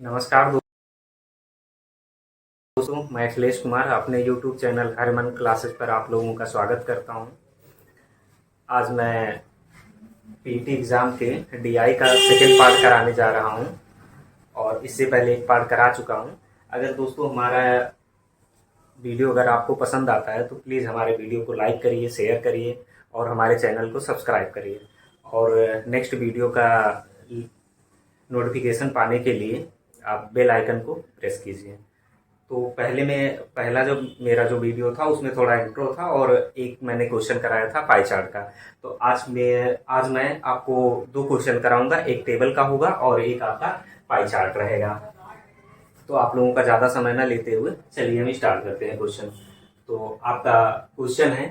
नमस्कार दोस्तों, मैं अखिलेश कुमार अपने YouTube चैनल हरमन क्लासेस पर आप लोगों का स्वागत करता हूं। आज मैं पीटी एग्ज़ाम के डीआई का सेकेंड पार्ट कराने जा रहा हूं और इससे पहले एक पार्ट करा चुका हूं। अगर दोस्तों हमारा वीडियो अगर आपको पसंद आता है तो प्लीज़ हमारे वीडियो को लाइक करिए, शेयर करिए और हमारे चैनल को सब्सक्राइब करिए। और नेक्स्ट वीडियो का नोटिफिकेशन पाने के लिए आप बेल आइकन को प्रेस कीजिए। तो पहला जो मेरा जो वीडियो था उसमें थोड़ा इंट्रो था और एक मैंने क्वेश्चन कराया था पाई चार्ट का। तो आज मैं आपको दो क्वेश्चन कराऊंगा, एक टेबल का होगा और एक आपका पाई चार्ट रहेगा। तो आप लोगों का ज़्यादा समय ना लेते हुए चलिए हम स्टार्ट करते हैं क्वेश्चन। तो आपका क्वेश्चन है,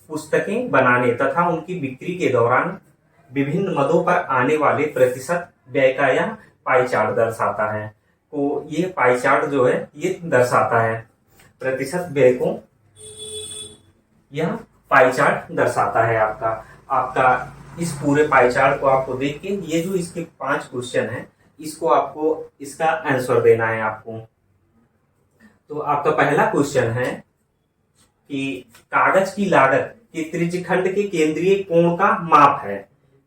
पुस्तकें बनाने तथा उनकी बिक्री के दौरान विभिन्न मदों पर आने वाले प्रतिशत व्यय का यह पाई चार्ट दर्शाता है। तो ये पाई चार्ट जो है ये दर्शाता है प्रतिशत व्यय को, यह पाई चार्ट दर्शाता है आपका इस पूरे पाई चार्ट को आपको देख के ये जो इसके 5 क्वेश्चन है इसको आपको इसका आंसर देना है आपको। तो आपका पहला क्वेश्चन है कि कागज की लागत के त्रिज्यखंड के केंद्रीय कोण का माप है।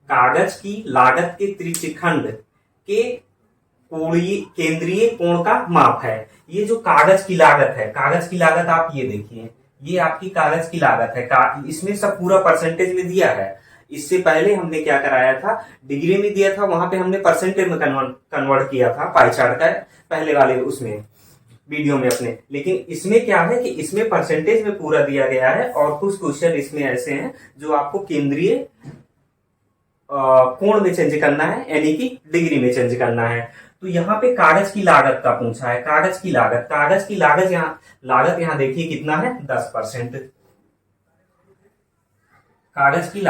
कागज की लागत के त्रिज्यखंड के केंद्रीय कोण का माप है। ये जो कागज की लागत है, कागज की लागत आप ये देखिए, ये आपकी कागज की लागत है। इसमें सब पूरा परसेंटेज में दिया है। इससे पहले हमने क्या कराया था, डिग्री में दिया था, वहां पे हमने परसेंटेज में कन्वर्ट किया था पाई चार्ट का, पहले वाले उसमें वीडियो में अपने। लेकिन इसमें क्या है कि इसमें परसेंटेज में पूरा दिया गया है और कुछ क्वेश्चन इसमें ऐसे हैं जो आपको केंद्रीय कोण में चेंज करना है, यानी कि डिग्री में चेंज करना है। तो यहाँ पे कागज की लागत का पूछा है। कागज की लागत यहाँ देखिए कितना है, 10%। कागज की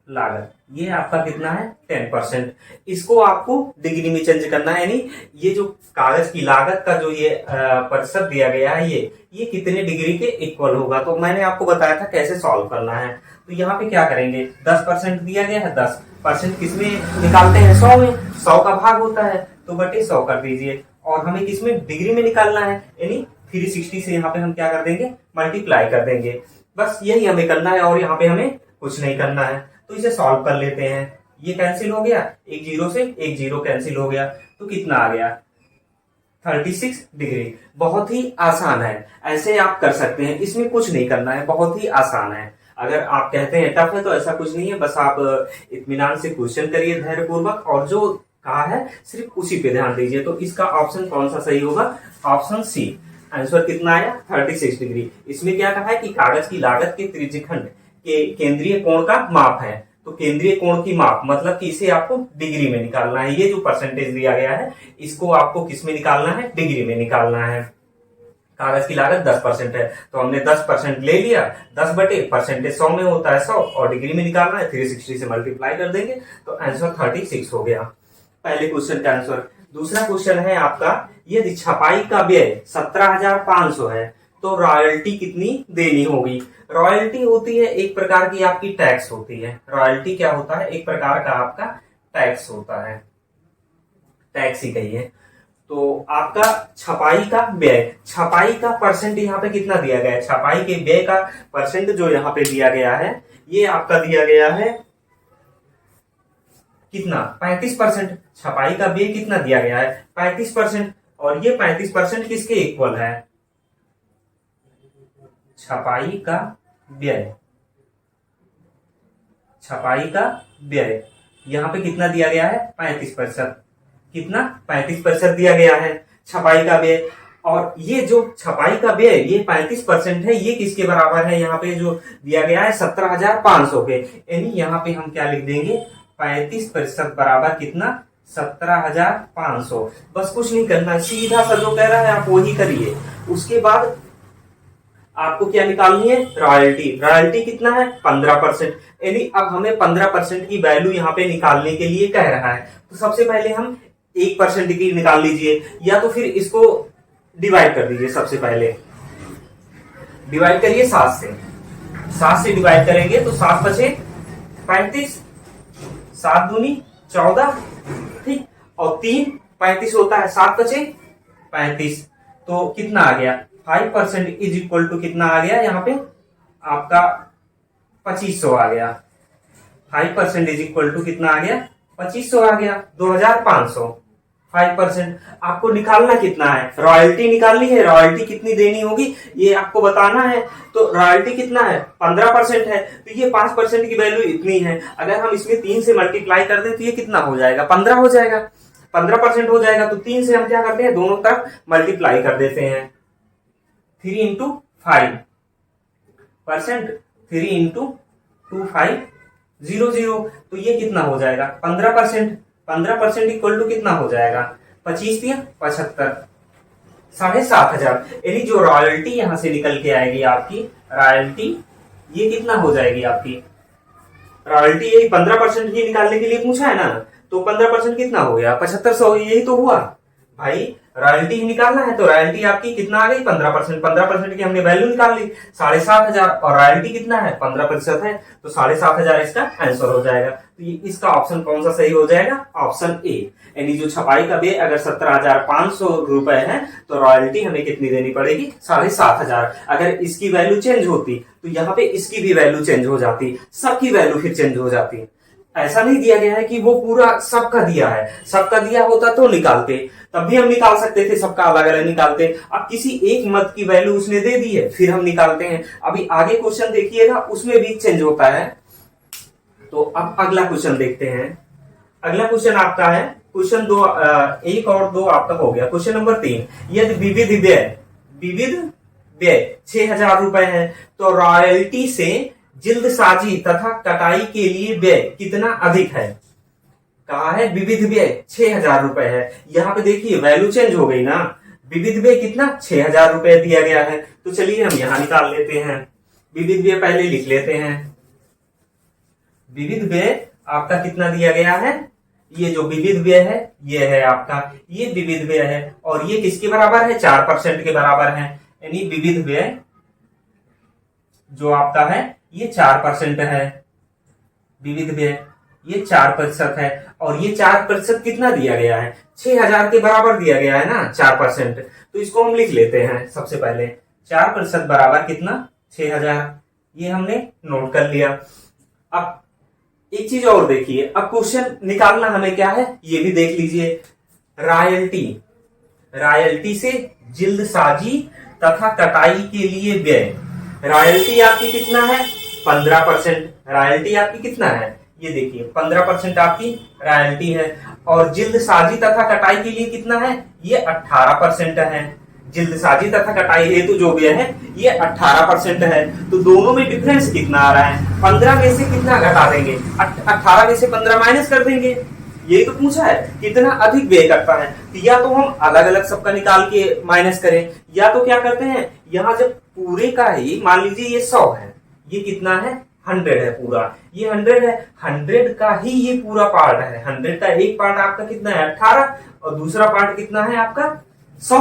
लागत ये आपका कितना है, 10%। इसको आपको डिग्री में चेंज करना है, यानी ये जो कागज की लागत का जो ये प्रतिशत दिया गया है ये कितने डिग्री के इक्वल होगा। तो मैंने आपको बताया था कैसे सॉल्व करना है। तो यहाँ पे क्या करेंगे, 10% दिया गया है, 10% किसमें निकालते हैं, 100 में। 100 का भाग होता है तो बटे 100 कर दीजिए। और हमें किसमें, डिग्री में निकालना है, यानी 360 से यहाँ पे हम क्या कर देंगे, मल्टीप्लाई कर देंगे। बस यही हमें करना है और यहाँ पे हमें कुछ नहीं करना है। तो इसे सॉल्व कर लेते हैं। ये कैंसिल हो गया, एक जीरो से एक जीरो कैंसिल हो गया, तो कितना आ गया, 36 डिग्री। बहुत ही आसान है, ऐसे आप कर सकते हैं, इसमें कुछ नहीं करना है, बहुत ही आसान है। अगर आप कहते हैं टफ है तो ऐसा कुछ नहीं है, बस आप इत्मीनान से क्वेश्चन करिए धैर्यपूर्वक और जो कहा है सिर्फ उसी पे ध्यान दीजिए। तो इसका ऑप्शन कौन सा सही होगा, ऑप्शन सी। आंसर कितना आया, 36 डिग्री। इसमें क्या कहा है कि कागज की लागत के त्रिज्यखंड के केंद्रीय कोण का माप है। तो केंद्रीय कोण की माप मतलब कि इसे आपको डिग्री में निकालना है। ये जो परसेंटेज दिया गया है इसको आपको किस में निकालना है, डिग्री में निकालना है। कागज की लागत 10% है तो हमने 10% ले लिया, 10 बटे परसेंटेज 100 में होता है 100 और डिग्री में निकालना है, 360 से मल्टीप्लाई कर देंगे तो आंसर 36 हो गया, पहले क्वेश्चन का आंसर। दूसरा क्वेश्चन है आपका, यदि छपाई का व्यय 17,500 है तो रॉयल्टी कितनी देनी होगी। रॉयल्टी होती है एक प्रकार की आपकी टैक्स होती है। रॉयल्टी क्या होता है, एक प्रकार का आपका टैक्स होता है, टैक्स ही कहिए। तो आपका छपाई का व्यय, छपाई का परसेंट यहाँ पे कितना दिया गया है, छपाई के व्यय का परसेंट जो यहाँ पे दिया गया है ये आपका दिया गया है कितना, 35%। छपाई का व्यय कितना दिया गया है, 35%। और ये 35% किसके इक्वल है, छपाई का व्यय। छपाई का व्यय यहाँ पे कितना दिया गया है, 35%। कितना, 35% दिया गया है छपाई का व्यय। और ये जो छपाई का व्यय ये 35% है, ये किसके बराबर है, यहाँ पे जो दिया गया है 17,500 के, यानी यहाँ पे हम क्या लिख देंगे, 35% बराबर कितना, 17,500। बस कुछ नहीं करना, सीधा सा जो कह रहा है आप वही करिए। उसके बाद आपको क्या निकालनी है, रॉयल्टी। रॉयल्टी कितना है, 15%। यानी अब हमें 15% की वैल्यू यहाँ पे निकालने के लिए कह रहा है। तो सबसे पहले हम 1% की निकाल लीजिए, या तो फिर इसको डिवाइड कर दीजिए। सबसे पहले डिवाइड करिए 7 से, 7 से डिवाइड करेंगे तो 7 बचे 35, 7 दूनी 14, ठीक, और 3 35 होता है, 7 बचे 35, तो कितना आ गया 5% इज इक्वल टू कितना आ गया यहाँ पे आपका 2500 आ गया। 5% इज इक्वल टू कितना आ गया 2500 आ गया, 2500। 5% आपको निकालना कितना है, रॉयल्टी निकालनी है। रॉयल्टी कितनी देनी होगी ये आपको बताना है। तो रॉयल्टी कितना है 15% है, तो ये 5% की वैल्यू इतनी है। अगर हम इसमें 3 से मल्टीप्लाई कर दें तो ये कितना हो जाएगा 15 हो जाएगा, 15% हो जाएगा। तो 3 से हम क्या करते हैं दोनों तरफ मल्टीप्लाई कर देते हैं। 3 इंटू 5%, 3 इंटू 2500, तो ये कितना हो जाएगा 15%। 15% इक्वल टू कितना हो जाएगा 25 दिया 75, 7500। यानी जो रॉयल्टी यहां से निकल के आएगी आपकी रॉयल्टी, ये कितना हो जाएगी आपकी रॉयल्टी, यही 15% की निकालने के लिए पूछा है ना, तो 15% कितना हो गया 7500, यही तो हुआ भाई। रॉयल्टी ही निकालना है तो रॉयल्टी आपकी कितना आ गई 15%। 15% की हमने वैल्यू निकाल ली 7500, और रॉयल्टी कितना है 15% है, तो 7500 इसका आंसर हो जाएगा। तो ये इसका ऑप्शन कौन सा सही हो जाएगा, ऑप्शन ए। यानी जो छपाई का व्यय अगर 17,500 रुपए है तो रॉयल्टी हमें कितनी देनी पड़ेगी 7500। अगर इसकी वैल्यू चेंज होती तो यहाँ पे इसकी भी वैल्यू चेंज हो जाती, सबकी वैल्यू फिर चेंज हो जाती। ऐसा नहीं दिया गया है कि वो पूरा सबका दिया है, सबका दिया होता तो निकालते, तब भी हम निकाल सकते थे, सबका अलग अलग निकालते। अब किसी एक मत की वैल्यू उसने दे दी है, फिर हम निकालते हैं। अभी आगे क्वेश्चन देखिएगा उसमें भी चेंज होता है। तो अब अगला क्वेश्चन देखते हैं। अगला क्वेश्चन आपका है क्वेश्चन 2, 1 और 2 आपका हो गया। क्वेश्चन नंबर 3, यदि विविध व्यय 6000 रुपए है तो रॉयल्टी से जिल्दसाजी तथा कटाई के लिए व्यय कितना अधिक है। कहा है विविध व्यय 6000 रुपए है, यहाँ पे देखिए वैल्यू चेंज हो गई ना। विविध व्यय कितना 6000 रुपए दिया गया है, तो चलिए हम यहां निकाल लेते हैं। विविध व्यय पहले लिख लेते हैं। विविध व्यय आपका कितना दिया गया है, ये जो विविध व्यय है ये है आपका, ये विविध व्यय है, और ये किसके बराबर है 4% के बराबर है। यानी विविध व्यय जो आपका है ये 4% है। विविध व्यय ये 4% है, और ये 4% कितना दिया गया है 6000 के बराबर दिया गया है ना 4%। तो इसको हम लिख लेते हैं सबसे पहले 4% बराबर कितना 6000, ये हमने नोट कर लिया। अब एक चीज और देखिए, अब क्वेश्चन निकालना हमें क्या है ये भी देख लीजिए। रॉयल्टी से जिल्दसाजी तथा कटाई के लिए व्यय, रॉयल्टी आपकी कितना है 15%। रॉयल्टी आपकी कितना है ये देखिए 15% आपकी रॉयल्टी है, और जिल्दसाजी तथा कटाई के लिए कितना है ये 18% है। जिल्दसाजी तथा कटाई हेतु जो व्यय है ये 18% है। तो दोनों में डिफरेंस कितना आ रहा है, 15 में से कितना घटा देंगे 18 में से 15 माइनस कर देंगे। यही तो पूछा है कितना अधिक व्यय करता है। तो या तो हम अलग अलग सबका निकाल के माइनस करें, या तो क्या करते हैं यहाँ जब पूरे का ही मान लीजिए ये 100 है, ये कितना है 100 है पूरा, ये 100 है, 100 का ही ये पूरा पार्ट है। 100 का एक पार्ट आपका कितना है 18, और दूसरा पार्ट कितना है आपका 100।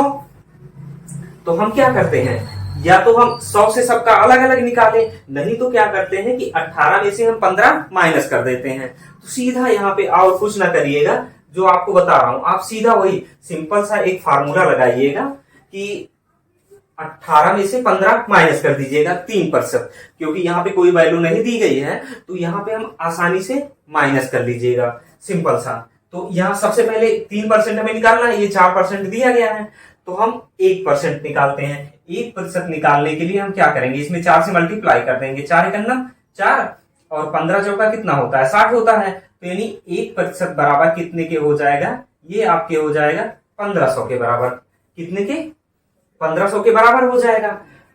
तो हम क्या करते हैं, या तो हम 100 से सबका अलग अलग निकालें, नहीं तो क्या करते हैं कि 18 में से हम 15 माइनस कर देते हैं। तो सीधा यहाँ पे और कुछ ना करिएगा, जो आपको बता रहा हूं आप सीधा वही सिंपल सा एक फार्मूला लगाइएगा कि 18 में से 15 माइनस कर दीजिएगा 3%, क्योंकि यहाँ पे कोई वैल्यू नहीं दी गई है, तो यहाँ पे हम आसानी से माइनस कर लीजिएगा सिंपल सा। तो यहाँ सबसे पहले 3% हमें निकालना है, ये 4% दिया गया है, तो हम 1% निकालते हैं। 1% निकालने के लिए हम क्या करेंगे, इसमें 4 से मल्टीप्लाई कर देंगे, 4 एकन्ना 4, और 15 चौका कितना होता है 60 होता है। तो यानी 1% बराबर कितने के हो जाएगा, ये आपके हो जाएगा 1500 के बराबर। कितने के 1500 के बराबर हो जाएगा।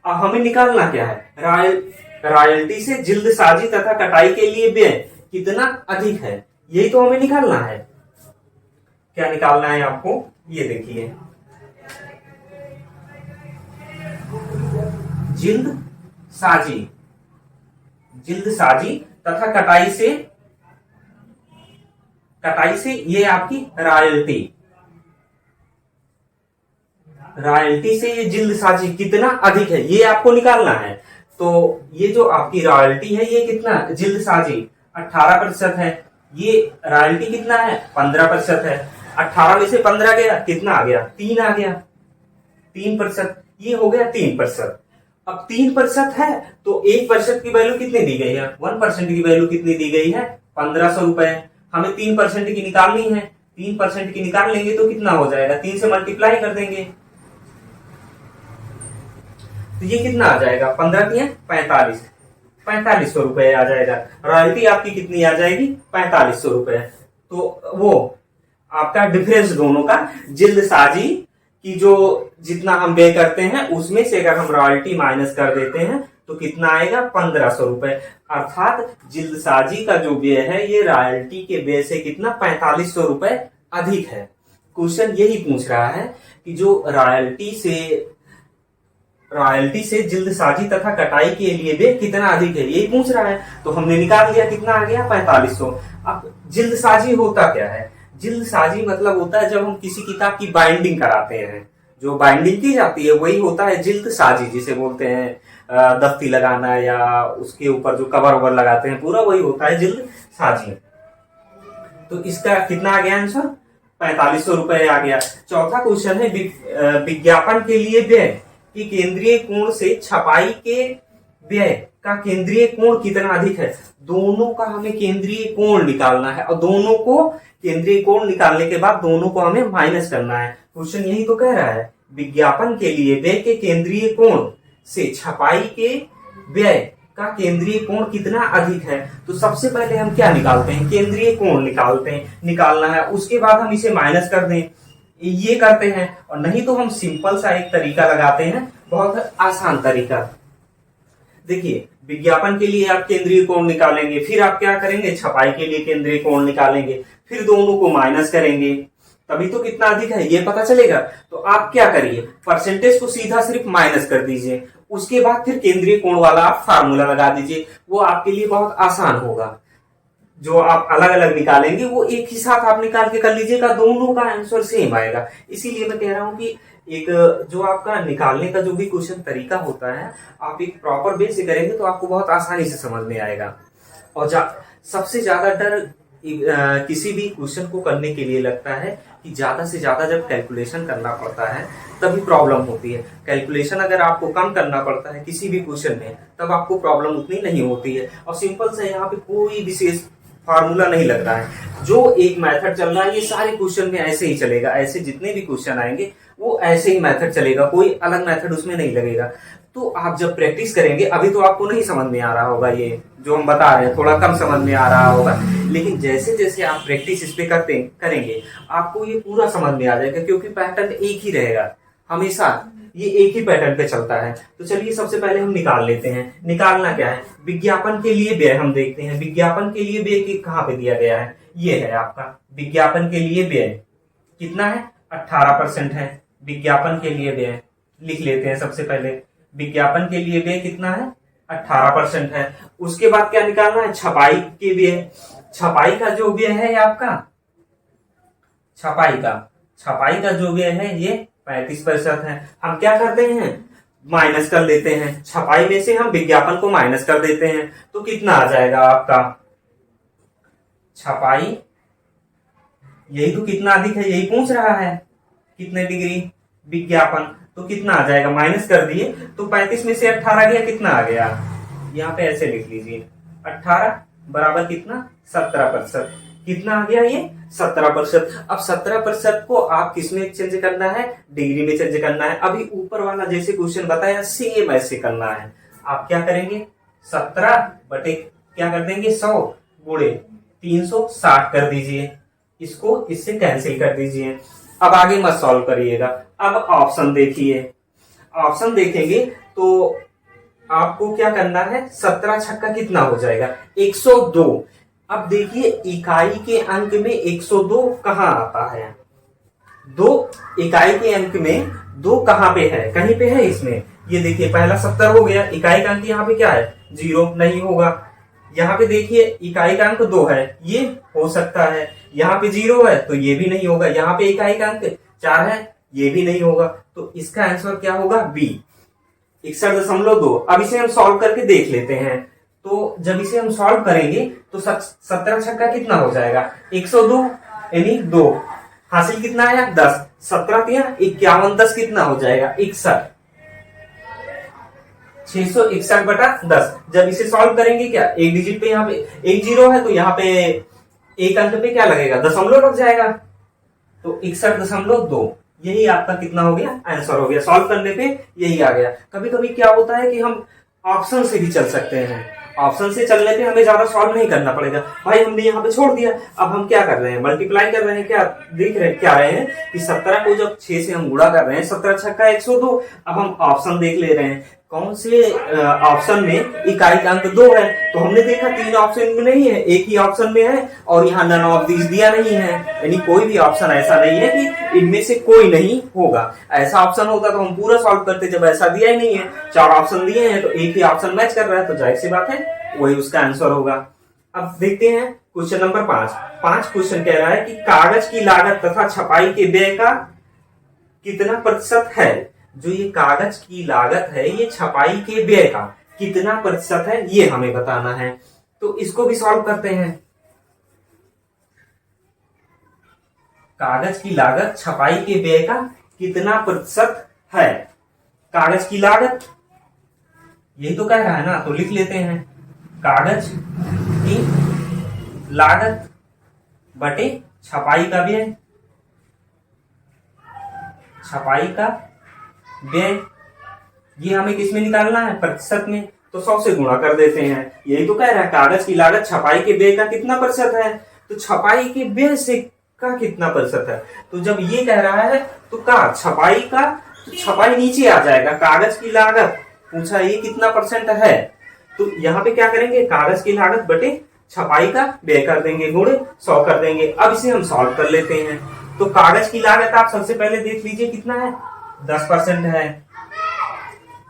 अब हमें निकालना क्या है, रॉयल्टी से जिल्दसाजी तथा कटाई के लिए व्यय कितना अधिक है, यही तो हमें निकालना है। क्या निकालना है आपको, ये देखिए जिल्दसाजी तथा कटाई से ये आपकी रॉयल्टी से ये जिल्दसाजी कितना अधिक है, ये आपको निकालना है। तो ये जो आपकी रॉयल्टी है ये कितना जिल्दसाजी 18% है, ये रॉयल्टी कितना है, 15% है। 18 में से 15 गया, कितना आ गया, 3 आ गया, 3%। ये हो गया 3%। अब 3% है तो 1% की वैल्यू कितनी दी गई है, 1% की वैल्यू कितनी दी गई है, 1500 रुपए। हमें 3% की निकालनी है, 3% की निकाल लेंगे तो कितना हो जाएगा, 3 से मल्टीप्लाई कर देंगे तो ये कितना आ जाएगा, 15 की 4500 रुपए आ जाएगा। रॉयल्टी आपकी कितनी आ जाएगी, 4500 रुपए। तो वो आपका डिफरेंस दोनों का, जिल्दसाजी की जो जितना हम व्यय करते हैं उसमें से अगर हम रॉयल्टी माइनस कर देते हैं तो कितना आएगा, 1500 रुपए। अर्थात जिल्दसाजी का जो व्यय है ये रॉयल्टी के व्यय से कितना, 4500 रुपए अधिक है। क्वेश्चन यही पूछ रहा है कि जो रॉयल्टी से जिल्दसाजी तथा कटाई के लिए व्यय कितना अधिक है, यही पूछ रहा है। तो हमने निकाल लिया, कितना आ गया, 4500। अब जिल्दसाजी होता क्या है, जिल्दसाजी मतलब होता है जब हम किसी किताब की बाइंडिंग कराते हैं, जो बाइंडिंग की जाती है वही होता है जिल्दसाजी, जिसे बोलते हैं दफ्ती लगाना या उसके ऊपर जो कवर ववर लगाते हैं पूरा वही होता है जिल्दसाजी। तो इसका कितना आ गया आंसर, 4500 रुपए आ गया। चौथा क्वेश्चन है विज्ञापन के लिए व्यय कि केंद्रीय कोण से छपाई के व्यय का केंद्रीय कोण कितना अधिक है। दोनों का हमें केंद्रीय कोण निकालना है और दोनों को केंद्रीय कोण निकालने के बाद दोनों को हमें माइनस करना है। क्वेश्चन यही तो कह रहा है, विज्ञापन के लिए व्यय के केंद्रीय कोण से छपाई के व्यय का केंद्रीय कोण कितना अधिक है। तो सबसे पहले हम क्या निकालते हैं, केंद्रीय कोण निकालना है, उसके बाद हम इसे माइनस कर दें, ये करते हैं। और नहीं तो हम सिंपल सा एक तरीका लगाते हैं, बहुत आसान तरीका। देखिए, विज्ञापन के लिए आप केंद्रीय कोण निकालेंगे, फिर आप क्या करेंगे, छपाई के लिए केंद्रीय कोण निकालेंगे, फिर दोनों को माइनस करेंगे, तभी तो कितना अधिक है ये पता चलेगा। तो आप क्या करिए, परसेंटेज को सीधा सिर्फ माइनस कर दीजिए, उसके बाद फिर केंद्रीय कोण वाला आप फार्मूला लगा दीजिए, वो आपके लिए बहुत आसान होगा। जो आप अलग अलग निकालेंगे वो एक ही साथ आप निकाल के कर लीजिएगा, दोनों का आंसर सेम आएगा। इसीलिए मैं कह रहा हूं कि एक जो आपका निकालने का जो भी क्वेश्चन तरीका होता है, आप एक प्रॉपर वे से करेंगे तो आपको बहुत आसानी से समझ में आएगा। और सबसे ज्यादा डर किसी भी क्वेश्चन को करने के लिए लगता है कि ज्यादा से ज्यादा जब कैलकुलेशन करना पड़ता है तभी प्रॉब्लम होती है। कैलकुलेशन अगर आपको कम करना पड़ता है किसी भी क्वेश्चन में तब आपको प्रॉब्लम उतनी नहीं होती है। और सिंपल से यहाँ पे कोई विशेष फार्मूला नहीं लग रहा है, जो एक मेथड चल रहा है ये सारे क्वेश्चन में ऐसे ही चलेगा। ऐसे जितने भी क्वेश्चन आएंगे वो ऐसे ही मेथड चलेगा, कोई अलग मेथड उसमें नहीं लगेगा। तो आप जब प्रैक्टिस करेंगे, अभी तो आपको नहीं समझ में आ रहा होगा, ये जो हम बता रहे हैं थोड़ा कम समझ में आ रहा होगा, लेकिन जैसे जैसे आप प्रैक्टिस इस पे करेंगे आपको ये पूरा समझ में आ जाएगा, क्योंकि पैटर्न एक ही रहेगा हमेशा, ये एक ही पैटर्न पे चलता है। तो चलिए सबसे पहले हम निकाल लेते हैं। निकालना क्या है, विज्ञापन के लिए व्यय हम देखते हैं। विज्ञापन के लिए व्यय कहाँ पे दिया गया है, ये है आपका विज्ञापन के लिए व्यय कितना है, 18% है। विज्ञापन के लिए व्यय लिख लेते हैं। सबसे पहले विज्ञापन के लिए व्यय कितना है, 18% है। उसके बाद क्या निकालना है, छपाई के व्यय। छपाई का जो व्यय है आपका, छपाई का जो व्यय है ये 35% है। हम क्या करते हैं, माइनस कर लेते हैं, छपाई में से हम विज्ञापन को माइनस कर देते हैं, तो कितना आ जाएगा आपका, छपाई, यही तो कितना अधिक है यही पूछ रहा है, कितने डिग्री, विज्ञापन, तो कितना आ जाएगा, माइनस कर दिए तो 35 में से 18 गया, कितना आ गया, यहाँ पे ऐसे लिख लीजिए, 18 बराबर कितना, 17%। कितना आ गया ये, 17%। अब 17% को आप किस में चेंज करना है, डिग्री में चेंज करना है। अभी ऊपर वाला जैसे क्वेश्चन बताया सेम ऐसे करना है। आप क्या करेंगे, 17 बटे क्या कर देंगे, 100 गुणे 360 कर दीजिए, इसको इससे कैंसिल कर दीजिए। अब आगे मत सॉल्व करिएगा। अब ऑप्शन देखिए, ऑप्शन देखेंगे तो आपको क्या करना है, 17 छक्का कितना हो जाएगा, 102। अब देखिए इकाई के अंक में 102 कहाँ आता है, दो इकाई के अंक में 2 कहाँ पे है, कहीं पे है इसमें, ये देखिए पहला 70 हो गया, इकाई का अंक यहाँ पे क्या है, 0 नहीं होगा। यहाँ पे देखिए इकाई का अंक 2 है, ये हो सकता है, यहाँ पे 0 है तो ये भी नहीं होगा, यहाँ पे इकाई का अंक 4 है, ये भी नहीं होगा। तो इसका आंसर क्या होगा, बी, 61.2। अब इसे हम सॉल्व करके देख लेते हैं। तो जब इसे हम सॉल्व करेंगे तो 17 छक्का कितना हो जाएगा 102, यानी 2 हासिल कितना आया 10, 17 दिया 51, 10 कितना हो जाएगा 61, 661 बटा 10। जब इसे सॉल्व करेंगे क्या एक डिजिट पे यहाँ पे एक जीरो है तो यहाँ पे एक अंक पे क्या लगेगा दशमलव लग जाएगा, तो 61.2 यही आपका कितना हो गया आंसर हो गया। सॉल्व करने पे यही आ गया। कभी कभी क्या होता है कि हम ऑप्शन से भी चल सकते हैं, ऑप्शन से चलने पे हमें ज्यादा सॉल्व नहीं करना पड़ेगा। भाई हमने यहाँ पे छोड़ दिया, अब हम क्या कर रहे हैं मल्टीप्लाई कर रहे हैं, क्या देख रहे हैं क्या रहे हैं कि 17 को जब 6 से हम गुणा कर रहे हैं 17 छक्का 102। अब हम ऑप्शन देख ले रहे हैं कौन से ऑप्शन में इकाई का अंक 2 है, तो हमने देखा 3 ऑप्शन में नहीं है, एक ही ऑप्शन में है और यहाँ नन ऑफ दिस दिया नहीं है, यानी कोई भी ऑप्शन ऐसा नहीं है कि इनमें से कोई नहीं होगा। ऐसा ऑप्शन होता तो हम पूरा सॉल्व करते, जब ऐसा दिया ही नहीं है, 4 ऑप्शन दिए हैं तो एक ही ऑप्शन मैच कर रहा है, तो जाहिर सी बात है वही उसका आंसर होगा। अब देखते हैं क्वेश्चन नंबर 5 क्वेश्चन कह रहा है कि कागज की लागत तथा छपाई के व्यय का कितना प्रतिशत है। जो ये कागज की लागत है ये छपाई के व्यय का कितना प्रतिशत है ये हमें बताना है, तो इसको भी सॉल्व करते हैं। कागज की लागत छपाई के व्यय का कितना प्रतिशत है, कागज की लागत यही तो कह रहा है ना, तो लिख लेते हैं कागज की लागत बटे छपाई का व्यय, छपाई का व्यय ये हमें किस में निकालना है प्रतिशत में, तो 100 से गुणा कर देते हैं। यही तो कह रहा है कागज की लागत छपाई के व्यय का कितना प्रतिशत है, तो छपाई के व्यय से का कितना प्रतिशत है, तो जब ये कह रहा है तो का छपाई का, तो छपाई नीचे आ जाएगा, कागज की लागत पूछा ये कितना परसेंट है, तो यहाँ पे क्या करेंगे कागज की लागत बटे छपाई का व्यय कर देंगे, गुणे 100 कर देंगे। अब इसे हम सॉल्व कर लेते हैं। तो कागज की लागत आप सबसे पहले देख लीजिए कितना है 10% है,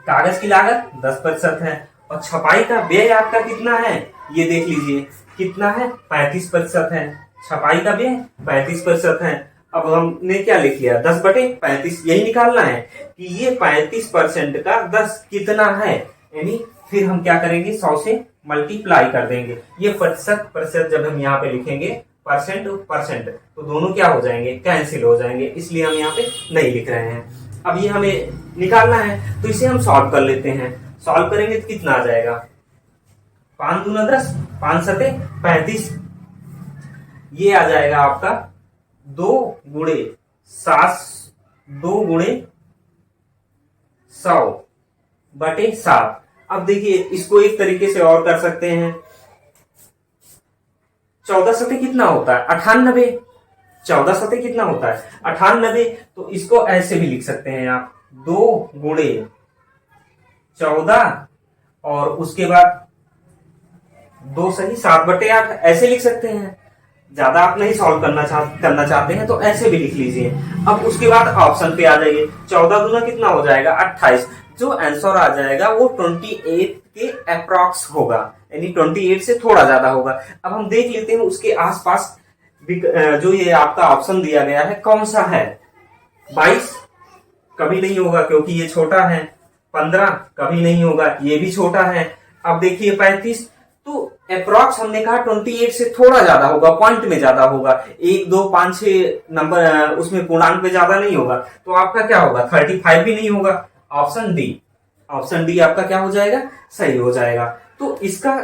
कागज की लागत 10% है, और छपाई का व्यय आपका कितना है ये देख लीजिए कितना है 35% है, छपाई का व्यय 35% है। अब हमने क्या लिख लिया 10 बटे 35, यही निकालना है कि ये 35% का 10 कितना है, यानी फिर हम क्या करेंगे 100 से मल्टीप्लाई कर देंगे। ये प्रतिशत जब हम यहाँ पे लिखेंगे परसेंट परसेंट तो दोनों क्या हो जाएंगे कैंसिल हो जाएंगे, इसलिए हम यहाँ पे नहीं लिख रहे हैं। अब ये हमें निकालना है तो इसे हम सॉल्व कर लेते हैं। सॉल्व करेंगे तो कितना आ जाएगा 5 दूना 10, 5 सते 35, ये आ जाएगा आपका 2 गुणे 100 बटे 7। अब देखिए इसको एक तरीके से और कर सकते हैं, 14 सते कितना होता है 98, 14 सते कितना होता है 98, तो इसको ऐसे भी लिख सकते हैं आप 2 गुणे 14 और उसके बाद 2 सही 7 बटे 8 ऐसे लिख सकते हैं। ज्यादा आप नहीं सॉल्व करना चाहते हैं तो ऐसे भी लिख लीजिए। अब उसके बाद ऑप्शन पे आ जाइए, 14 दूना कितना हो जाएगा 28, जो आंसर आ जाएगा वो 28 के अप्रॉक्स होगा, यानी 28 से थोड़ा ज्यादा होगा। अब हम देख लेते हैं उसके आसपास जो ये आपका ऑप्शन दिया गया है कौन सा है। 22 कभी नहीं होगा क्योंकि ये छोटा है, 15 कभी नहीं होगा ये भी छोटा है। अब देखिए 35, तो अप्रॉक्स हमने कहा 28 से थोड़ा ज्यादा होगा, पॉइंट में ज्यादा होगा, 1 2 5 6 नंबर उसमें पूर्णांक में ज्यादा नहीं होगा, तो आपका क्या होगा 35 भी नहीं होगा। ऑप्शन डी आपका क्या हो जाएगा सही हो जाएगा। तो इसका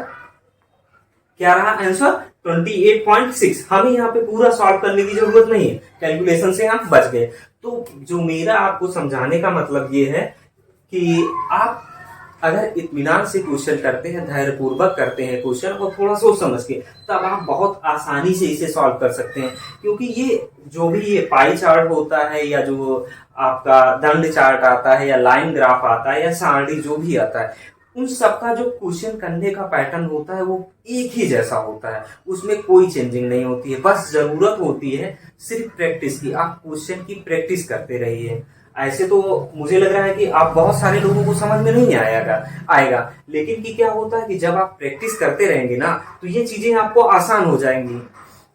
क्या रहा आंसर 28.6। हमें यहाँ पे पूरा सॉल्व करने की जरूरत नहीं है, कैलकुलेशन से हम बच गए। तो जो मेरा आपको समझाने का मतलब ये है कि आप अगर इत्मीनान से क्वेश्चन करते हैं, धैर्य पूर्वक करते हैं क्वेश्चन और थोड़ा सोच समझ के, तब आप बहुत आसानी से इसे सॉल्व कर सकते हैं। क्योंकि ये जो भी ये पाई चार्ट होता है या जो आपका दंड चार्ट आता है या लाइन ग्राफ आता है या सारणी जो भी आता है, उन सबका जो क्वेश्चन करने का पैटर्न होता है वो एक ही जैसा होता है, उसमें कोई चेंजिंग नहीं होती है। बस जरूरत होती है सिर्फ प्रैक्टिस की, आप क्वेश्चन की प्रैक्टिस करते रहिए। ऐसे तो मुझे लग रहा है कि आप बहुत सारे लोगों को समझ में नहीं आएगा, लेकिन कि क्या होता है कि जब आप प्रैक्टिस करते रहेंगे ना तो ये चीजें आपको आसान हो जाएंगी।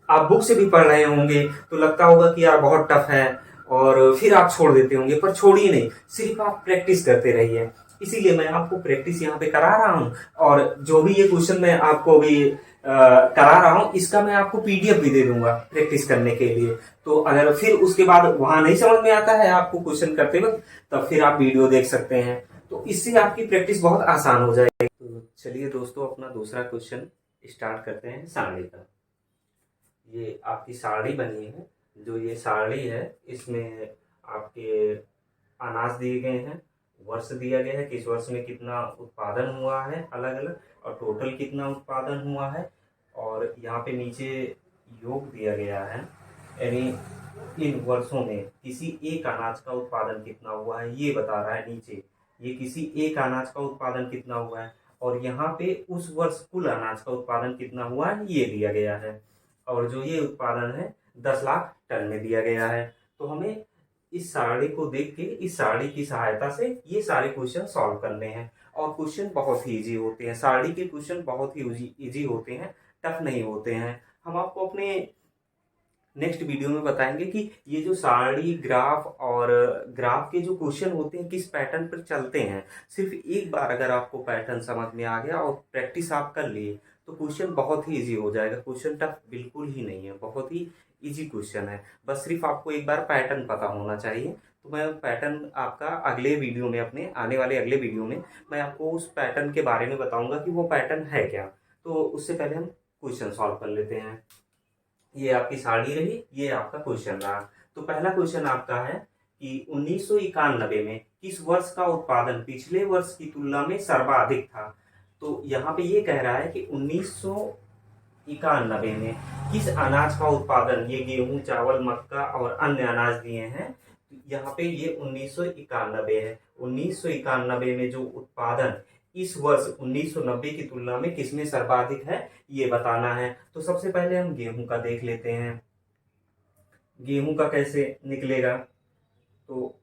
आप बुक से भी पढ़ रहे होंगे तो लगता होगा कि यार बहुत टफ है और फिर आप छोड़ देते होंगे, पर छोड़िए नहीं, सिर्फ आप प्रैक्टिस करते रहिए। इसीलिए मैं आपको प्रैक्टिस यहाँ पे करा रहा हूँ। और जो भी ये क्वेश्चन मैं आपको अभी करा रहा हूँ, इसका मैं आपको पीडीएफ भी दे दूंगा प्रैक्टिस करने के लिए। तो अगर फिर उसके बाद वहां नहीं समझ में आता है आपको क्वेश्चन करते वक्त, तब फिर आप वीडियो देख सकते हैं। तो इससे आपकी प्रैक्टिस बहुत आसान हो जाएगी। तो चलिए दोस्तों, अपना दूसरा क्वेश्चन स्टार्ट करते हैं सारणी का। ये आपकी सारणी बनी है। जो ये सारणी है, इसमें आपके अनाज दिए गए हैं, वर्ष दिया गया है, किस वर्ष में कितना उत्पादन हुआ है अलग अलग, और टोटल कितना उत्पादन हुआ है, और यहाँ पे नीचे योग दिया गया है, यानी इन वर्षों में किसी एक अनाज का उत्पादन कितना हुआ है ये बता रहा है नीचे। ये किसी एक अनाज का उत्पादन कितना हुआ है, और यहाँ पे उस वर्ष कुल अनाज का उत्पादन कितना हुआ है ये दिया गया है। और जो ये उत्पादन है 10 लाख टन में दिया गया है। तो हमें इस सारणी को देख के, इस सारणी की सहायता से ये सारे क्वेश्चन सॉल्व करने हैं। और क्वेश्चन बहुत ही इजी होते हैं, सारणी के क्वेश्चन बहुत ही इजी होते हैं, टफ नहीं होते हैं। हम आपको अपने नेक्स्ट वीडियो में बताएंगे कि ये जो सारणी, ग्राफ और ग्राफ के जो क्वेश्चन होते हैं किस पैटर्न पर चलते हैं। सिर्फ एक बार अगर आपको पैटर्न समझ में आ गया और प्रैक्टिस आप कर लिए तो क्वेश्चन बहुत ही इजी हो जाएगा। क्वेश्चन टफ बिल्कुल ही नहीं है, बहुत ही इजी क्वेश्चन है। बस सिर्फ आपको एक बार पैटर्न पता होना चाहिए। तो मैं पैटर्न आपका अगले वीडियो में, अपने आने वाले अगले वीडियो में मैं आपको उस पैटर्न के बारे में बताऊंगा कि वो पैटर्न है क्या। तो उससे पहले हम क्वेश्चन सॉल्व कर लेते हैं। ये आपकी सारणी रही, ये आपका क्वेश्चन रहा। तो पहला क्वेश्चन आपका है कि 1991 में किस वर्ष का उत्पादन पिछले वर्ष की तुलना में सर्वाधिक था। तो यहाँ पे ये कह रहा है कि 1991 में किस अनाज का उत्पादन, ये गेहूं, चावल, मक्का और अन्य अनाज दिए हैं। यहाँ पे ये 1991 है। 1991 में जो उत्पादन इस वर्ष 1990 की तुलना में किसमें सर्वाधिक है ये बताना है। तो सबसे पहले हम गेहूं का देख लेते हैं। गेहूं का कैसे निकलेगा, तो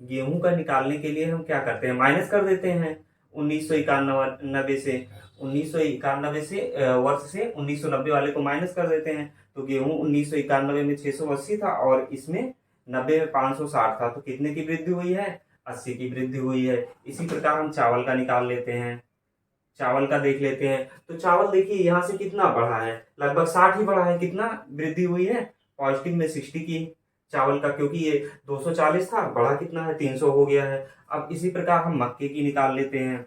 गेहूं का निकालने के लिए हम क्या करते हैं, माइनस कर देते हैं 1991 से। 1991 से वर्ष से 1990 वाले को माइनस कर देते हैं। तो गेहूं 1991 में 680 था और इसमें 90 में 560 था। तो कितने की वृद्धि हुई है, 80 की वृद्धि हुई है। इसी प्रकार हम चावल का निकाल लेते हैं। चावल का देख लेते हैं। तो चावल देखिए यहाँ से कितना बढ़ा है, लगभग 60 ही बढ़ा है। कितना वृद्धि हुई है, पॉजिटिव में 60 की चावल का, क्योंकि ये 240 था, बढ़ा कितना है, 300 हो गया है। अब इसी प्रकार हम मक्के की निकाल लेते हैं।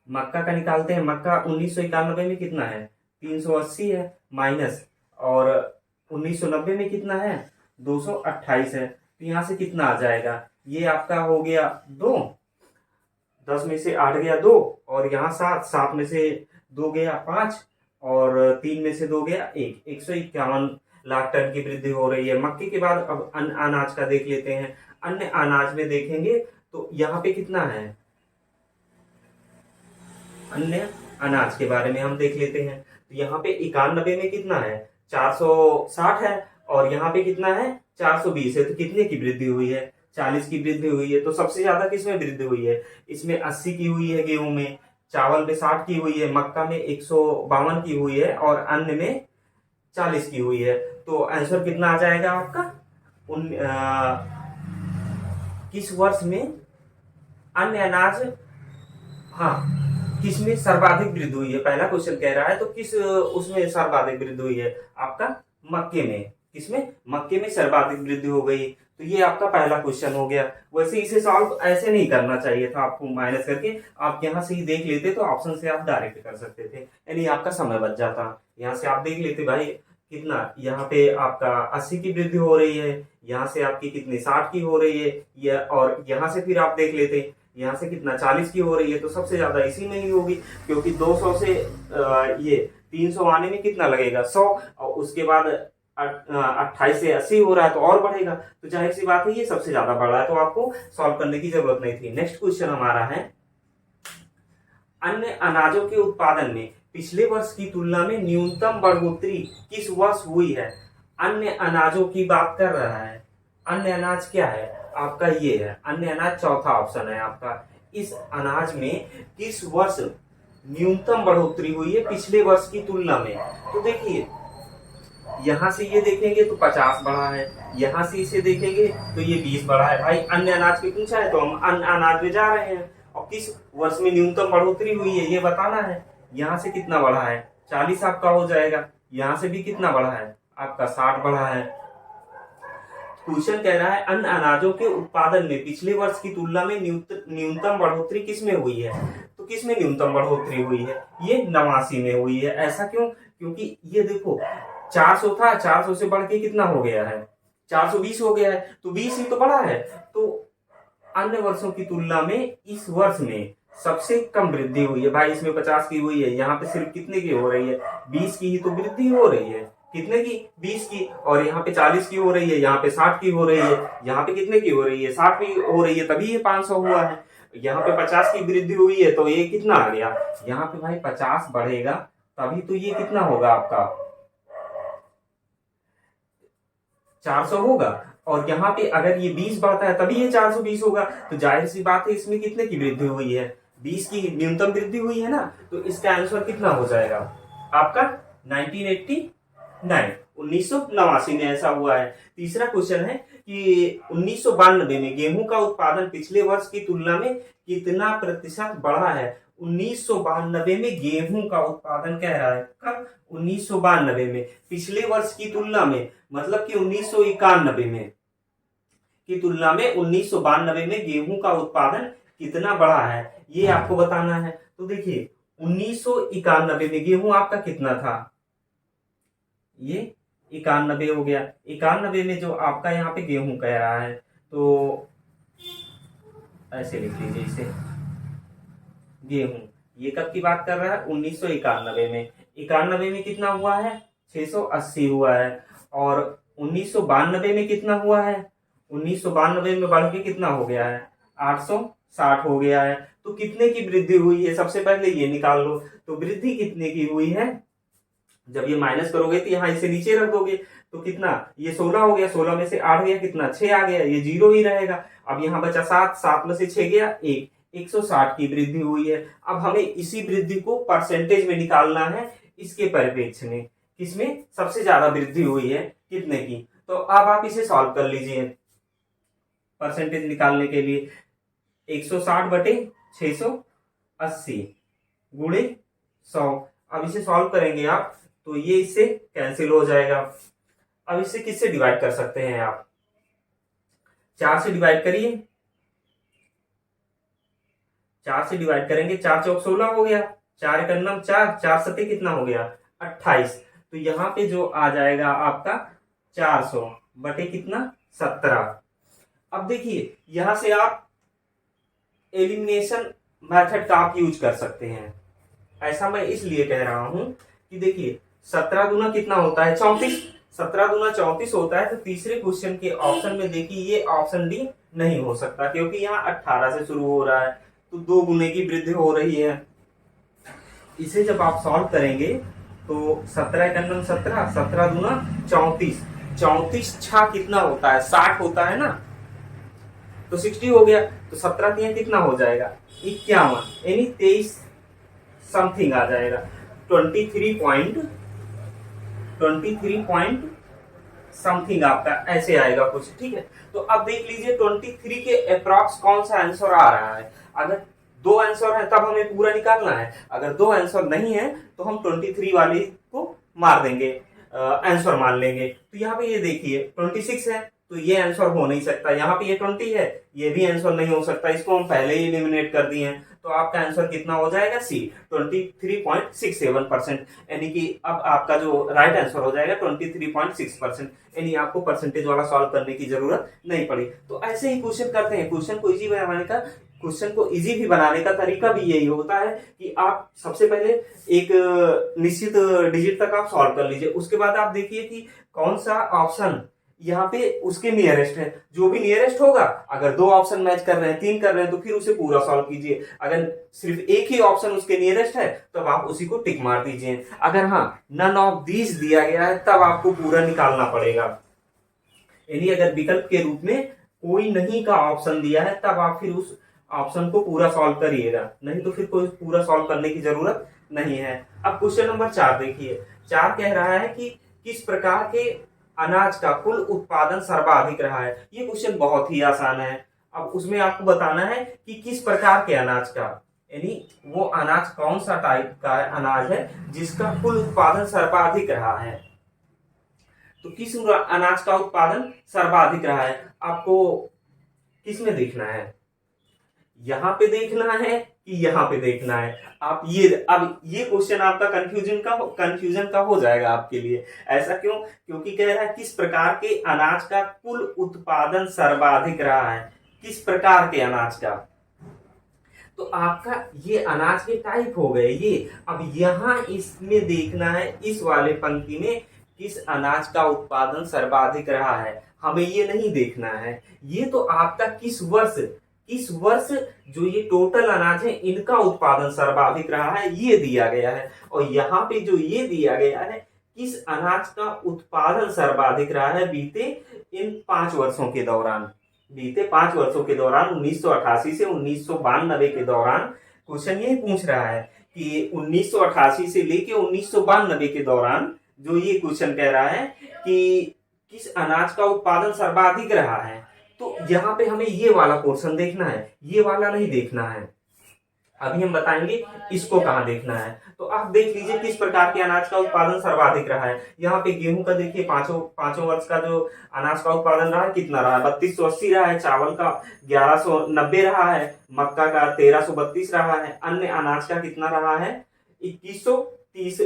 मक्का का निकालते हैं। मक्का 1991 में कितना है, 380 है, माइनस, और 1990 में कितना है, 228 है। तो यहाँ से कितना आ जाएगा, ये आपका हो गया 2, 10 में से 8 गया 2, और यहाँ 7, 7 में से 2 गया 5, और 3 में से 2 गया 1, 151 लाख टन की वृद्धि हो रही है। मक्के के बाद अब अन्य अनाज का देख लेते हैं। अन्य अनाज में देखेंगे तो यहाँ पे कितना है, अन्य अनाज के बारे में हम देख लेते हैं। तो यहाँ पे 91 में कितना है, 460 है, और यहाँ पे कितना है, 420 है। तो कितने की वृद्धि हुई है, 40 की वृद्धि हुई है। तो सबसे ज्यादा किसमें वृद्धि हुई है, इसमें 80 की हुई है गेहूं में, चावल में 60 की हुई है, मक्का में 152 की हुई है, और अन्य में 40 की हुई है। तो आंसर कितना आ जाएगा आपका, किस वर्ष में अन्य अनाज, हाँ, किसमें सर्वाधिक वृद्धि हुई है। पहला क्वेश्चन कह रहा है तो किस उसमें सर्वाधिक वृद्धि हुई है, आपका मक्के में। किसमें, मक्के में सर्वाधिक वृद्धि हो गई। तो ये आपका पहला क्वेश्चन हो गया। वैसे इसे सॉल्व ऐसे नहीं करना चाहिए था आपको, माइनस करके आप यहाँ से ही देख लेते तो ऑप्शन से आप डायरेक्ट कर सकते थे, यानी आपका समय बच जाता। यहाँ से आप देख लेते भाई कितना, यहाँ पे आपका 80 की वृद्धि हो रही है, यहाँ से आपकी कितनी 60 की हो रही है, और यहाँ से फिर आप देख लेते यहाँ से कितना 40 की हो रही है। तो सबसे ज्यादा इसी में ही होगी, क्योंकि 200 से ये 300 आने में कितना लगेगा, 100, और उसके बाद 28 से 80 हो रहा है तो और बढ़ेगा। तो जाहिर सी बात है ये सबसे ज्यादा बढ़ रहा है, तो आपको सॉल्व करने की जरूरत नहीं थी। नेक्स्ट क्वेश्चन हमारा है, अन्य अनाजों के उत्पादन में पिछले वर्ष की तुलना में न्यूनतम बढ़ोतरी किस वर्ष हुई है। अन्य अनाजों की बात कर रहा है। अन्य अनाज क्या है आपका, ये है अन्य अनाज, चौथा ऑप्शन है आपका। इस अनाज में किस वर्ष न्यूनतम बढ़ोतरी हुई है पिछले वर्ष की तुलना में। तो देखिए यहाँ से ये देखेंगे तो 50 बढ़ा है, यहाँ से इसे देखेंगे तो ये 20 बढ़ा है। भाई अन्य अनाज पे पूछा है तो हम अन्य अनाज में जा रहे हैं, और किस वर्ष में न्यूनतम बढ़ोतरी हुई है ये बताना है। यहाँ से कितना बढ़ा है, 40 आपका हो जाएगा। यहाँ से भी कितना बढ़ा है आपका, 60 बढ़ा है। क्वेश्चन कह रहा है अन्य अनाजों के उत्पादन में पिछले वर्ष की तुलना में न्यूनतम बढ़ोतरी किसमें हुई है। तो किसमें न्यूनतम बढ़ोतरी हुई है, ये 89 में हुई है। ऐसा क्यों, क्योंकि ये देखो 400 था, 400 से बढ़ के कितना हो गया है, 420 हो गया है, तो 20 ही तो बढ़ा है। तो अन्य वर्षों की तुलना में इस वर्ष में सबसे कम वृद्धि हुई है। भाई इसमें 50 की हुई है, यहाँ पे सिर्फ कितने की हो रही है, 20 की ही तो वृद्धि हो रही है। कितने की, 20 की। और यहाँ पे 40 की हो रही है, यहाँ पे 60 की हो रही है, यहाँ पे कितने की हो रही है, 60 की हो रही है, तभी ये 500 हुआ है। यहाँ पे 50 की वृद्धि हुई है तो ये कितना आ गया, यहाँ पे भाई 50 बढ़ेगा तभी तो ये कितना होगा आपका 400 होगा। और यहाँ पे अगर ये 20 बढ़ता है तभी ये 420 होगा। तो जाहिर सी बात है इसमें कितने की वृद्धि हुई है, 20 की न्यूनतम वृद्धि हुई है ना। तो इसका आंसर कितना हो जाएगा आपका 1989 में ऐसा हुआ है। तीसरा क्वेश्चन है कि 1992 में गेहूं का उत्पादन पिछले वर्ष की तुलना में कितना प्रतिशत बढ़ा है। 1992 में गेहूं का उत्पादन कह रहा है, कब, 1992 में, पिछले वर्ष की तुलना में, मतलब कि 1991 में की तुलना में 1992 में गेहूं का उत्पादन कितना बढ़ा है, ये आपको बताना है। तो देखिए 1991 में गेहूं आपका कितना था, ये 91 हो गया। 91 में जो आपका यहाँ पे गेहूं कह रहा है तो ऐसे लिख लीजिए इसे, गेहूं ये कब की बात कर रहा है, 1991 में। 91 में कितना हुआ है, 680 हुआ है। और 1992 में कितना हुआ है, 1992 में बढ़ के कितना हो गया है, 860 हो गया है। तो कितने की वृद्धि हुई है, सबसे पहले ये निकाल लो। तो वृद्धि कितने की हुई है, जब ये माइनस करोगे तो यहाँ इसे नीचे रख दोगे तो कितना, ये 16 हो गया, 16 में से 8 गया कितना, 6 आ गया, ये 0 ही रहेगा। अब यहाँ बचा 7, 7 में से 6 गया 1, 160 की वृद्धि हुई है। अब हमें इसी वृद्धि को परसेंटेज में निकालना है, इसके परिप्रेक्ष्य में किसमें सबसे ज्यादा वृद्धि हुई है, कितने की। तो अब आप इसे सॉल्व कर लीजिए परसेंटेज निकालने के लिए। 160 बटे 680 गुणे 100। अब इसे सॉल्व करेंगे आप तो ये इससे कैंसिल हो जाएगा। अब इसे किससे डिवाइड कर सकते हैं आप, 4 से डिवाइड करिए, 4 से डिवाइड करेंगे, 4 चौक 16 हो गया, 4 एक 4, 4 सते कितना हो गया 28। तो यहाँ पे जो आ जाएगा आपका 400 बटे कितना 17। अब देखिए यहां से आप एलिमिनेशन मेथड का आप यूज कर सकते हैं। ऐसा मैं इसलिए कह रहा हूं कि देखिए 17 दूना कितना होता है 34, 17 दूना 34 होता है। तो तीसरे क्वेश्चन के ऑप्शन में देखिए ये ऑप्शन डी नहीं हो सकता, क्योंकि यहाँ 18 से शुरू हो रहा है तो 2 गुने की वृद्धि हो रही है। इसे जब आप सॉल्व करेंगे तो 17 एक 17, 17 दूना 34, 34 छा कितना होता है 60 होता है ना, तो 60 हो गया। तो 17 तिया कितना हो जाएगा 51, यानी 23 समथिंग आ जाएगा, 23 पॉइंट समथिंग आपका ऐसे आएगा कुछ, ठीक है। तो अब देख लीजिए 23 के अप्रॉक्स कौन सा आंसर आ रहा है। अगर 2 आंसर है तब हमें पूरा निकालना है, अगर 2 आंसर नहीं है तो हम 23 वाले को मार देंगे, आंसर मान लेंगे। तो यहाँ पे ये देखिए 26 है तो ये आंसर हो नहीं सकता, यहाँ पे ये 20 है ये भी आंसर नहीं हो सकता, इसको हम पहले ही एलिमिनेट कर दिए हैं। तो आपका आंसर कितना हो जाएगा सी, 23.67%, यानी कि अब आपका जो राइट आंसर हो जाएगा 23.6%, यानी आपको परसेंटेज वाला सॉल्व करने की जरूरत नहीं पड़ी। तो ऐसे ही क्वेश्चन करते हैं, क्वेश्चन को इजी बनाने का, क्वेश्चन को इजी भी बनाने का तरीका भी यही होता है कि आप सबसे पहले एक निश्चित डिजिट तक आप सॉल्व कर लीजिए, उसके बाद आप देखिए कि कौन सा ऑप्शन यहाँ पे उसके नियरेस्ट है, जो भी नियरेस्ट होगा, अगर 2 ऑप्शन मैच कर रहे हैं 3 कर रहे हैं तो फिर उसे पूरा सॉल्व कीजिए। अगर सिर्फ एक ही ऑप्शन उसके नियरेस्ट है तब आप उसी को टिक मार दीजिए। अगर हाँ नन ऑफ दीज दिया गया है तब आपको पूरा निकालना पड़ेगा, यानी अगर विकल्प के रूप में कोई नहीं का ऑप्शन दिया है तब आप फिर उस ऑप्शन को पूरा सॉल्व करिएगा, नहीं तो फिर कोई पूरा सॉल्व करने की जरूरत नहीं है। अब क्वेश्चन नंबर 4 देखिए, 4 कह रहा है कि किस प्रकार के अनाज का कुल उत्पादन सर्वाधिक रहा है। ये क्वेश्चन बहुत ही आसान है। अब उसमें आपको बताना है कि किस प्रकार के अनाज का, यानी वो अनाज कौन सा टाइप का अनाज है जिसका कुल उत्पादन सर्वाधिक रहा है। तो किस अनाज का उत्पादन सर्वाधिक रहा है आपको किस में देखना है, यहां पे देखना है कि यहां पे देखना है। आप ये अब ये क्वेश्चन आपका कंफ्यूजन का हो जाएगा आपके लिए। ऐसा क्यों? क्योंकि कह रहा है किस प्रकार के अनाज का कुल उत्पादन सर्वाधिक रहा है, किस प्रकार के अनाज का। तो आपका ये अनाज के टाइप हो गए ये। अब यहां इसमें देखना है, इस वाले पंक्ति में किस अनाज का उत्पादन सर्वाधिक रहा है, हमें ये नहीं देखना है। ये तो आपका किस वर्ष जो ये टोटल अनाज है इनका उत्पादन सर्वाधिक रहा है ये दिया गया है। और यहाँ पे जो ये दिया गया है किस अनाज का उत्पादन सर्वाधिक रहा है बीते इन 5 वर्षों के दौरान। बीते 5 वर्षों के दौरान 1988 से 1992 के दौरान क्वेश्चन यही पूछ रहा है कि 1988 से लेके 1992 के दौरान जो ये क्वेश्चन कह रहा है कि किस अनाज का उत्पादन सर्वाधिक रहा है। तो यहाँ पे हमें ये वाला पोर्शन देखना है, ये वाला नहीं देखना है। अभी हम बताएंगे इसको कहाँ देखना है। तो आप देख लीजिए किस प्रकार के अनाज का उत्पादन सर्वाधिक रहा है। यहाँ पे गेहूं का देखिए पांचों वर्ष का जो अनाज का उत्पादन रहा है कितना रहा है, 3280 रहा है। चावल का 1190 रहा है। मक्का का 1332 रहा है। अन्य अनाज का कितना रहा है, 2130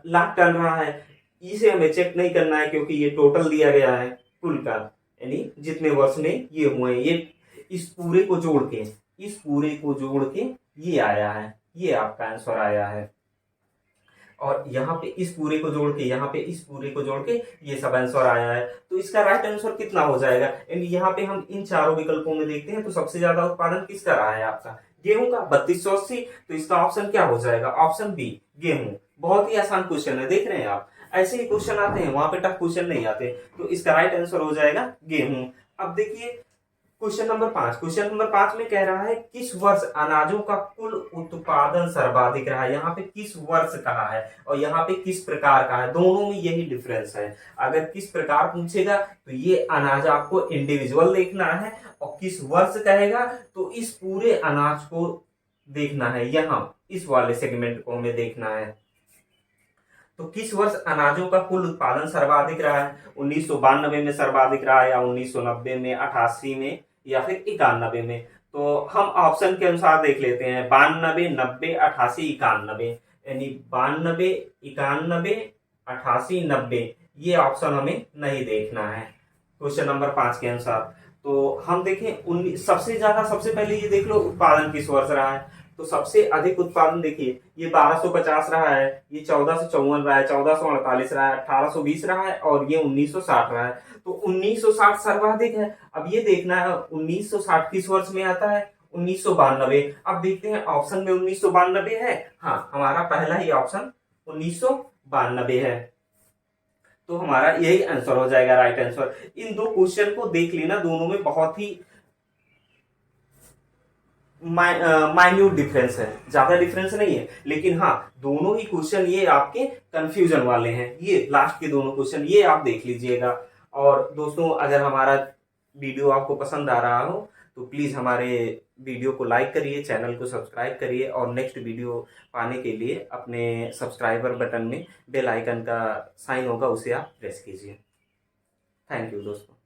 लाख टन रहा है। इसे हमें चेक नहीं करना है क्योंकि ये टोटल दिया गया है कुल का, यानी जितने वर्ष में ये हुए, ये इस पूरे को जोड़ के ये आया है, ये आपका आंसर आया है। और यहाँ पे इस पूरे को जोड़ के, यहाँ पे इस पूरे को जोड़ के ये सब आंसर आया है। तो इसका राइट आंसर कितना हो जाएगा, यानी यहाँ पे हम इन चारों विकल्पों में देखते हैं तो सबसे ज्यादा उत्पादन किसका रहा है आपका, गेहूं का 3280। तो इसका ऑप्शन क्या हो जाएगा, ऑप्शन बी गेहूं। बहुत ही आसान क्वेश्चन है, देख रहे हैं आप, ऐसे ही क्वेश्चन आते हैं, वहां पे टफ क्वेश्चन नहीं आते। तो इसका राइट आंसर हो जाएगा गेहूं। अब देखिए क्वेश्चन नंबर 5 में कह रहा है किस वर्ष अनाजों का कुल उत्पादन सर्वाधिक रहा है। यहाँ पे किस वर्ष कहा है और यहाँ पे किस प्रकार का है, दोनों में यही डिफरेंस है। अगर किस प्रकार पूछेगा तो ये अनाज आपको इंडिविजुअल देखना है, और किस वर्ष कहेगा तो इस पूरे अनाज को देखना है, यहाँ इस वाले सेगमेंट को हमें देखना है। तो किस वर्ष अनाजों का कुल उत्पादन सर्वाधिक रहा है, 1992 में सर्वाधिक रहा है, या 1990 में, 88 में, या फिर 91 में। तो हम ऑप्शन के अनुसार देख लेते हैं, 92, 90, 88, 91, यानी 92, 91, 88, 90, ये ऑप्शन हमें नहीं देखना है क्वेश्चन नंबर 5 के अनुसार। तो हम देखें सबसे पहले ये देख लो उत्पादन किस वर्ष रहा है। तो सबसे अधिक उत्पादन देखिए ये 1250 रहा है, ये 1454 रहा है, 1448 रहा है, 1820 रहा है, और ये 1960 रहा है। तो 1960 सर्वाधिक है। अब ये देखना है 1960 किस वर्ष में आता है, 1992। अब देखते हैं ऑप्शन में 1992 है, हाँ हमारा पहला ही ऑप्शन 1992 है। तो हमारा यही आंसर हो जाएगा राइट आंसर। इन दो क्वेश्चन को देख लेना, दोनों में बहुत ही माइन्यूट डिफरेंस है, ज्यादा डिफरेंस नहीं है, लेकिन हाँ दोनों ही क्वेश्चन ये आपके कंफ्यूजन वाले हैं। ये लास्ट के दोनों क्वेश्चन ये आप देख लीजिएगा। और दोस्तों अगर हमारा वीडियो आपको पसंद आ रहा हो तो प्लीज हमारे वीडियो को लाइक करिए, चैनल को सब्सक्राइब करिए, और नेक्स्ट वीडियो पाने के लिए अपने सब्सक्राइबर बटन में बेल आइकन का साइन होगा उसे आप प्रेस कीजिए। थैंक यू दोस्तों।